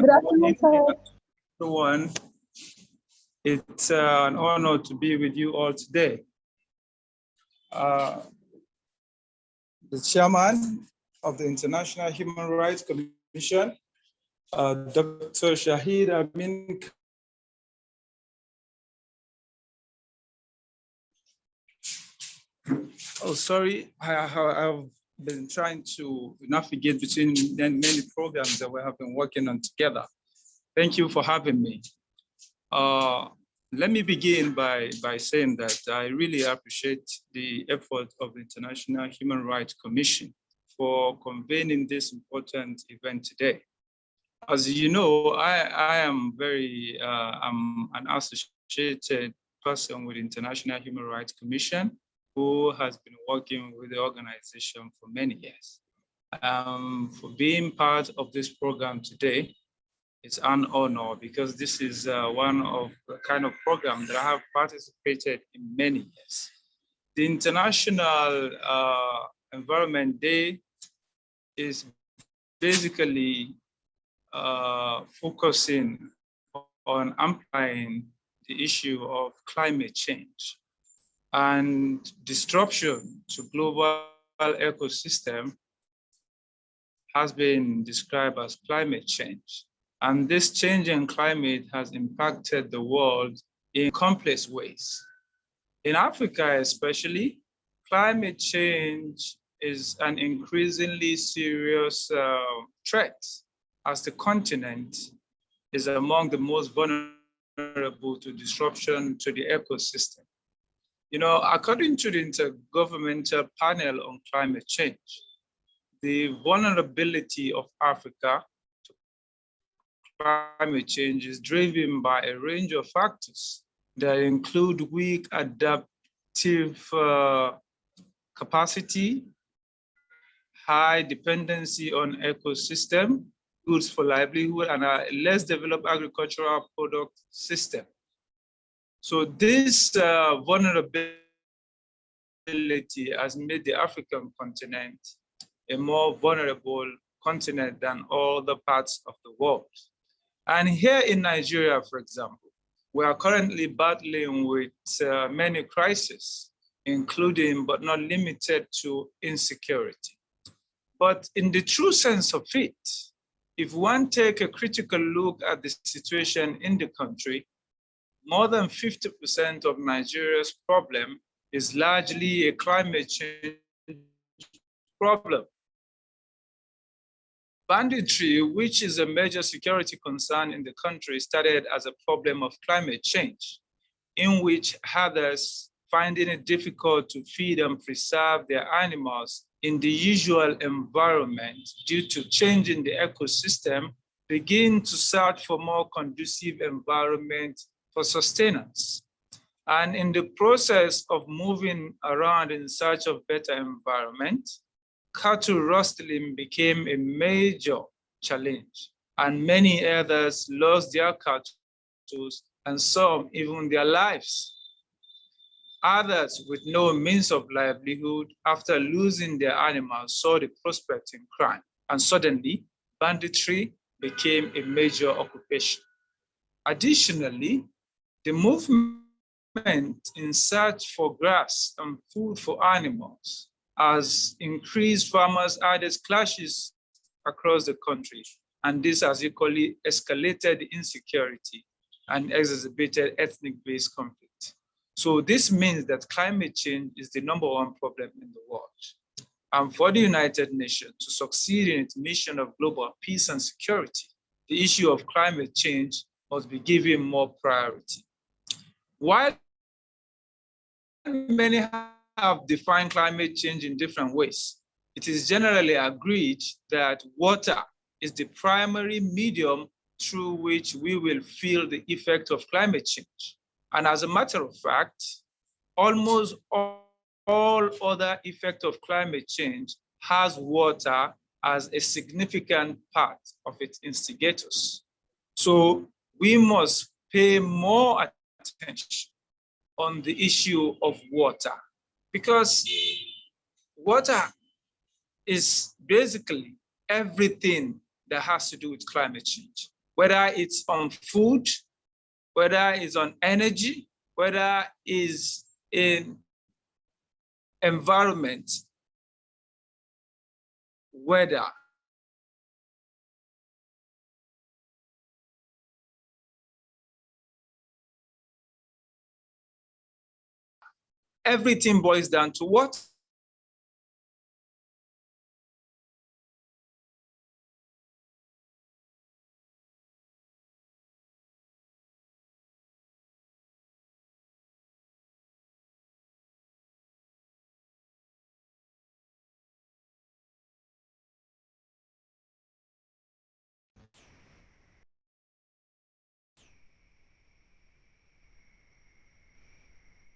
Good afternoon, sir. Everyone. It's an honor to be with you all today. The chairman of the International Human Rights Commission, Dr. Shahid Amin. Oh, sorry, I've been trying to navigate between many programs that we have been working on together. Thank you for having me. Let me begin by saying that I really appreciate the effort of the International Human Rights Commission for convening this important event today. As you know, I am I'm an associated person with the International Human Rights Commission who has been working with the organization for many years. For being part of this program today, it's an honor because this is one of the kind of program that I have participated in many years. The International Environment Day is basically focusing on amplifying the issue of climate change and disruption to global ecosystem has been described as climate change. And this change in climate has impacted the world in complex ways. In Africa especially, climate change is an increasingly serious threat as the continent is among the most vulnerable to disruption to the ecosystem. You know, according to the Intergovernmental Panel on Climate Change, the vulnerability of Africa to climate change is driven by a range of factors that include weak adaptive capacity, high dependency on ecosystem, goods for livelihood, and a less developed agricultural product system. So this vulnerability has made the African continent a more vulnerable continent than all the parts of the world. And here in Nigeria, for example, we are currently battling with many crises, including but not limited to insecurity. But in the true sense of it, if one take a critical look at the situation in the country, more than 50% of Nigeria's problem is largely a climate change problem. Banditry, which is a major security concern in the country, started as a problem of climate change, in which herders finding it difficult to feed and preserve their animals in the usual environment due to change in the ecosystem, begin to search for more conducive environment for sustenance. And in the process of moving around in search of better environment, cattle rustling became a major challenge, and many others lost their cattle and some even their lives. Others with no means of livelihood after losing their animals saw the prospect in crime, and suddenly banditry became a major occupation. Additionally, the movement in search for grass and food for animals has increased farmers' added clashes across the country, and this has equally escalated insecurity and exacerbated ethnic-based conflict. So this means that climate change is the #1 problem in the world. And for the United Nations to succeed in its mission of global peace and security, the issue of climate change must be given more priority. While many have defined climate change in different ways, it is generally agreed that water is the primary medium through which we will feel the effect of climate change. And as a matter of fact, almost all other effects of climate change has water as a significant part of its instigators. So we must pay more attention on the issue of water, because water is basically everything that has to do with climate change. whether it's on food, whether it's on energy, whether it's in environment, weather. Everything boils down to what?